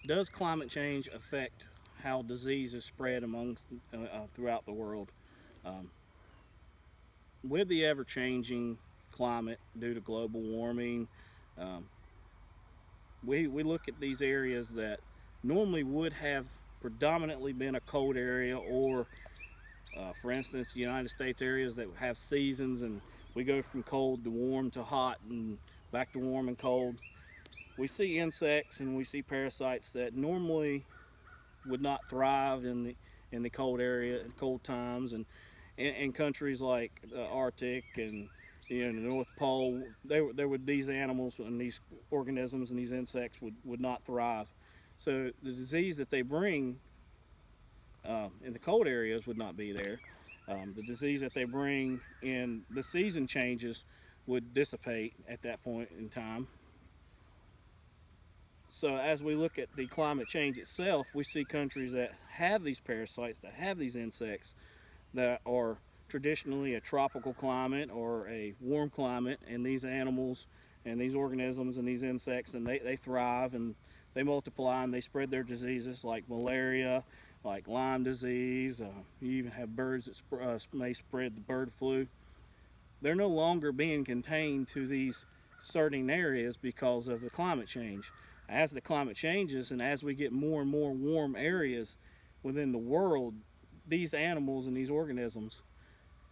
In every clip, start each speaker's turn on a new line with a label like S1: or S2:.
S1: Does climate change affect how disease is spread among throughout the world? Um, with the ever-changing climate due to global warming, um, we look at these areas that normally would have predominantly been a cold area, or for instance, the United States areas that have seasons, and we go from cold to warm to hot and back to warm and cold. We see insects and we see parasites that normally would not thrive in the cold area and cold times, and in countries like the Arctic and the North Pole, there would these animals and these organisms and these insects would not thrive. So the disease that they bring in the cold areas would not be there. The disease that they bring in the season changes would dissipate at that point in time. So as we look at the climate change itself, we see countries that have these parasites, that have these insects, that are traditionally a tropical climate or a warm climate, and these animals and these organisms and these insects, and they thrive and they multiply and they spread their diseases like malaria, like Lyme disease. You even have birds that may spread the bird flu. They're no longer being contained to these certain areas because of the climate change. As the climate changes and as we get more and more warm areas within the world, these animals and these organisms,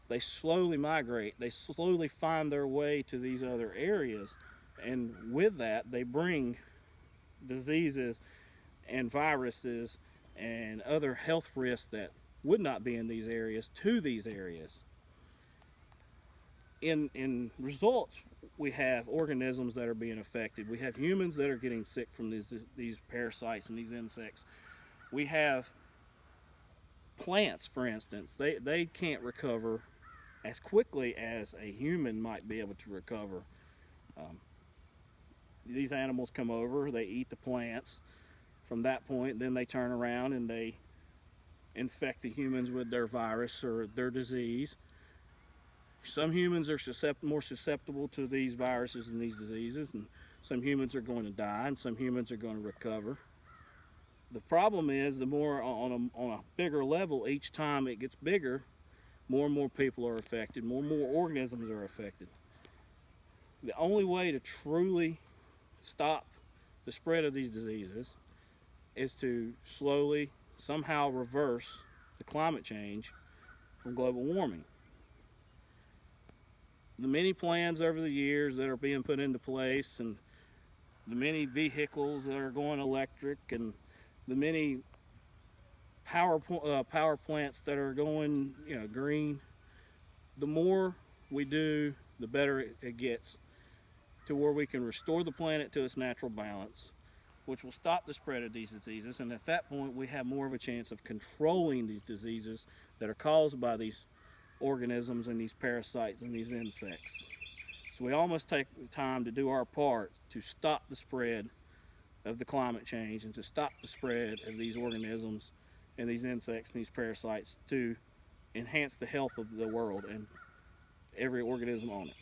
S1: they slowly migrate. They slowly find their way to these other areas. And with that, they bring diseases and viruses and other health risks that would not be in these areas to these areas. In results, we have organisms that are being affected. We have humans that are getting sick from these parasites and these insects. We have plants, for instance, they can't recover as quickly as a human might be able to recover. Um, these animals come over, they eat the plants. From that point, then they turn around and they infect the humans with their virus or their disease. Some humans are more susceptible to these viruses and these diseases, and some humans are going to die, and some humans are going to recover. The problem is, the more on a bigger level, each time it gets bigger, more and more people are affected, more and more organisms are affected. The only way to truly stop the spread of these diseases is to slowly, somehow reverse the climate change from global warming. The many plans over the years that are being put into place, and the many vehicles that are going electric, and the many power plants that are going green, the more we do, the better it gets, to where we can restore the planet to its natural balance, which will stop the spread of these diseases. And at that point, we have more of a chance of controlling these diseases that are caused by these organisms and these parasites and these insects. So we all must take the time to do our part to stop the spread of the climate change and to stop the spread of these organisms and these insects and these parasites, to enhance the health of the world and every organism on it.